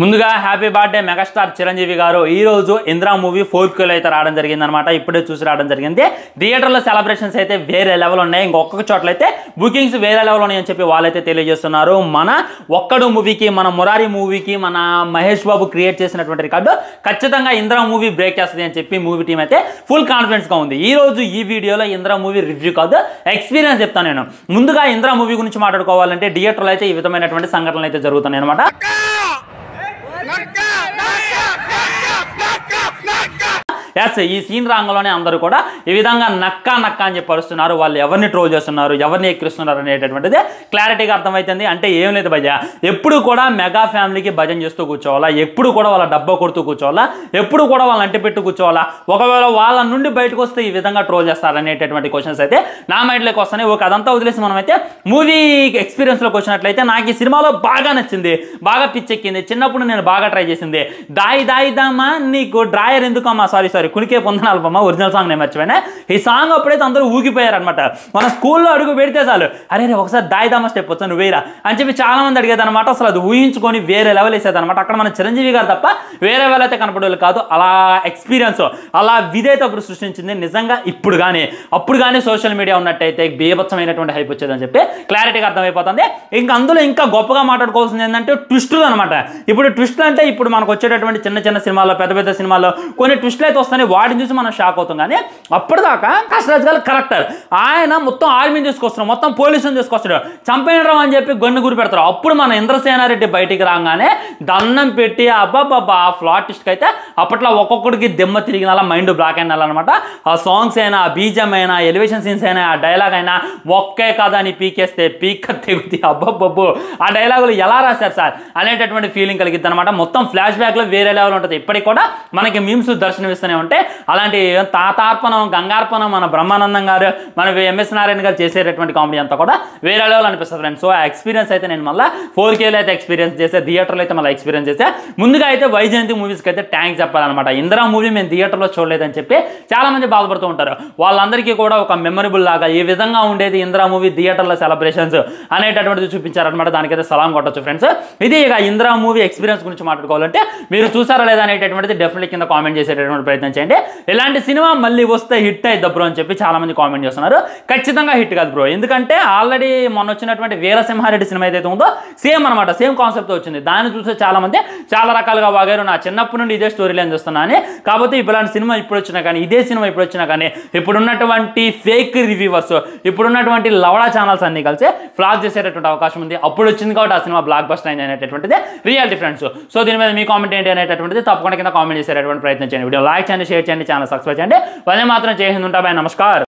ముందుగా happy birthday megastar Chiranjeevi గారు ఈ రోజు ఇంద్రా మూవీ 4K లో అయితే రావడం జరిగిందన్నమాట. ఇప్పుడే చూసి రావడం జరిగింది. థియేటర్లో సెలబ్రేషన్స్ అయితే వేరే లెవెల్ ఉన్నాయి. ఇంకొక చోట్ల అయితే బుకింగ్స్ వేరే లెవెల్ ఉన్నాయని చెప్పి వాళ్ళైతే తెలియజేస్తున్నారు. మన ఒక్కడు మూవీకి, మన మురారి మూవీకి, మన మహేష్ బాబు క్రియేట్ చేసినటువంటి రికార్డు ఖచ్చితంగా ఇంద్రా మూవీ బ్రేక్ చేస్తుంది అని చెప్పి మూవీ టీం అయితే ఫుల్ కాన్ఫిడెన్స్గా ఉంది. ఈ రోజు ఈ వీడియోలో ఇంద్రా మూవీ రివ్యూ కాదు, ఎక్స్పీరియన్స్ చెప్తాను నేను. ముందుగా ఇంద్రా మూవీ గురించి మాట్లాడుకోవాలంటే థియేటర్లో అయితే ఈ విధమైనటువంటి సంఘటనలు అయితే జరుగుతున్నాయి అనమాట. ఎస్, ఈ సీన్ రాంగంలోనే అందరూ కూడా ఈ విధంగా నక్కా అని చెప్పి పరుస్తున్నారు. వాళ్ళు ఎవరిని ట్రోల్ చేస్తున్నారు, ఎవరిని ఎక్కిస్తున్నారు అనేటటువంటిది క్లారిటీగా అర్థమవుతుంది. అంటే ఏం లేదు భయ్య, ఎప్పుడు కూడా మెగా ఫ్యామిలీకి భజన చేస్తూ కూర్చోవాలా, ఎప్పుడు కూడా వాళ్ళ డబ్బా కొడుతూ కూర్చోవాలా, ఎప్పుడు కూడా వాళ్ళని అంటిపెట్టు కూర్చోవాలా, ఒకవేళ వాళ్ళ నుండి బయటకు వస్తే ఈ విధంగా ట్రోల్ చేస్తారు అనేటటువంటి క్వశ్చన్స్ అయితే నా మైండ్లోకి వస్తున్నాయి. ఒక అదంతా వదిలేసి మనమైతే మూవీ ఎక్స్పీరియన్స్లోకి వచ్చినట్లయితే నాకు ఈ సినిమాలో బాగా నచ్చింది, బాగా పిచ్చెక్కింది. చిన్నప్పుడు నేను బాగా ట్రై చేసింది దాయి దామా నీకు డ్రాయర్ ఎందుకమ్మా, సారీ కునికే పొందన ఆల్బమ్ ఒరిజినల్ సాంగ్ నేను మర్చిపోయినా. ఈ సాంగ్ అప్పుడైతే అందరూ ఊగిపోయారు అనమాట. మన స్కూల్లో అడుగు పెడితే చాలు, అరే ఒకసారి దాయిదామా స్టెప్ వచ్చా నువ్వు వేయరా అని చెప్పి చాలా మంది అడిగేది అనమాట. అసలు అది ఊహించుకొని వేరే లెవెల్ వేసేది అనమాట. అక్కడ మన చిరంజీవి గారు తప్ప వేరే వాళ్ళు అయితే కనపడేవాళ్ళు కాదు. అలా ఎక్స్పీరియన్స్, అలా విధేయత అప్పుడు సృష్టించింది. నిజంగా ఇప్పుడు కానీ అప్పుడు కానీ సోషల్ మీడియా ఉన్నట్టయితే బీభత్సమైనటువంటి హైప్ వచ్చేదని చెప్పి క్లారిటీగా అర్థమైపోతుంది. ఇంకా అందులో ఇంకా గొప్పగా మాట్లాడుకోవాల్సింది ఏంటంటే ట్విస్టులు అనమాట. ఇప్పుడు ట్విస్టులు అంటే ఇప్పుడు మనకు వచ్చేటటువంటి చిన్న చిన్న సినిమాల్లో, పెద్ద పెద్ద సినిమాల్లో కొన్ని ట్విస్టులు అయితే వస్తాయి. వాటిని చూసి మనం షాక్ అవుతాం. కానీ అప్పటిదాకా కష్టరాజ్ గారు కరెక్టర్, ఆయన మొత్తం ఆర్మీని తీసుకొస్తున్నాడు, మొత్తం పోలీసుని తీసుకొస్తాడు, చంపేయడం అని చెప్పి గన్ను గురి పెడతారు. అప్పుడు మన ఇంద్రసేనారెడ్డి బయటికి రాగానే దండం పెట్టి అబ్బాబ్బా ఆ ఫ్లాటిస్ట్కి అయితే అప్పట్లో ఒక్కొక్కడికి దెమ్మ తిరిగిన మైండ్ బ్లాక్ అయిన అనమాట. ఆ సాంగ్స్ అయినా, ఆ బీజం అయినా, ఎలివేషన్ సీన్స్ అయినా, ఆ డైలాగ్ అయినా ఒక్కే కదా అని పీకేస్తే పీక తెగుతి అబ్బబ్బబ్బు ఆ డైలాగులు ఎలా రాశారు సార్ అనేటటువంటి ఫీలింగ్ కలిగిద్ది అనమాట. మొత్తం ఫ్లాష్ బ్యాక్లో వేరే లెవెల్ ఉంటుంది. ఇప్పటికి కూడా మనకి మీమ్స్ దర్శనమిస్తూనే ఉంటాయి. అలాంటి తాతార్పణం, గంగార్పణం మన బ్రహ్మానందం గారు, మన ఎంఎస్ నారాయణ గారు చేసేటటువంటి కామెడీ అంతా కూడా వేరే లెవెల్ అనిపిస్తుంది ఫ్రెండ్స్. సో ఆ ఎక్స్పీరియన్స్ అయితే నేను మళ్ళీ 4Kలో అయితే ఎక్స్పీరియన్స్ చేసే, థియేటర్లో అయితే మళ్ళీ ఎక్స్పీరియన్స్ చేసే. ముందుగా అయితే వైజయంతి మూవీస్కి అయితే థ్యాంక్స్ చెప్పాలన్నమాట. ఇందిరా మూవీ మేము థియేటర్లో చూడలేదని చెప్పి చాలామంది బాధపడుతూ ఉంటారు. వాళ్ళందరికీ కూడా ఒక మెమరబుల్ లాగా ఈ విధంగా ఉండేది ఇందిరా మూవీ థియేటర్లో సెలబ్రేషన్స్ అనేటటువంటిది చూపించారనమాట. దానికైతే సలాం కొట్టచ్చు ఫ్రెండ్స్. ఇది ఇక ఇందిరా మూవీ ఎక్స్పీరియన్స్ గురించి మాట్లాడుకోవాలంటే మీరు చూసారా లేదా అనేటటువంటిది డెఫినెట్లీ కింద కామెంట్ చేసేటటువంటి ప్రయత్నం చేయండి. ఇలాంటి సినిమా మళ్ళీ వస్తే హిట్ అయిద్దా బ్రో అని చెప్పి చాలా మంది కామెంట్ చేస్తున్నారు. ఖచ్చితంగా హిట్ కాదు బ్రో, ఎందుకంటే ఆల్రెడీ మొన్న వచ్చినటువంటి వీరసింహారెడ్డి సినిమా ఏదైతే ఉందో సేమ్ అనమాట, సేమ్ కాన్సెప్ట్ వచ్చింది. దాన్ని చూసే చాలా మంది చాలా రకాలుగా వాగారు. నా చిన్నప్పటి నుండి ఇదే స్టోరీ లైన్ చూస్తున్నాను. కాబట్టి ఇలాంటి సినిమా ఇప్పుడు వచ్చినా కానీ, ఇదే సినిమా ఇప్పుడు వచ్చినా కానీ, ఇప్పుడున్నటువంటి ఫేక్ రివ్యూవర్స్, ఇప్పుడున్నటువంటి లవడా ఛానల్స్ అన్ని కలిసి ఫ్లాప్ చేసేటటువంటి అవకాశం ఉంది. అప్పుడు వచ్చింది కాబట్టి ఆ సినిమా బ్లాక్ బస్టర్ అయింది అనేటటువంటిది రియాలిటీ ఫ్రెండ్స్. సో దీని మీద మీ కామెంట్ ఏంటి అనేటటువంటిది తప్పకుండా కింద కామెంట్ చేసేటటువంటి ప్రయత్నం చేయండి. వీడియో లైక్ చేయండి, షేర్ చేయండి, ఛానల్ సబ్స్క్రైబ్ చేయండి. వందే మాత్రం జై హింద్, ఉంటా బాయ్, నమస్కారం.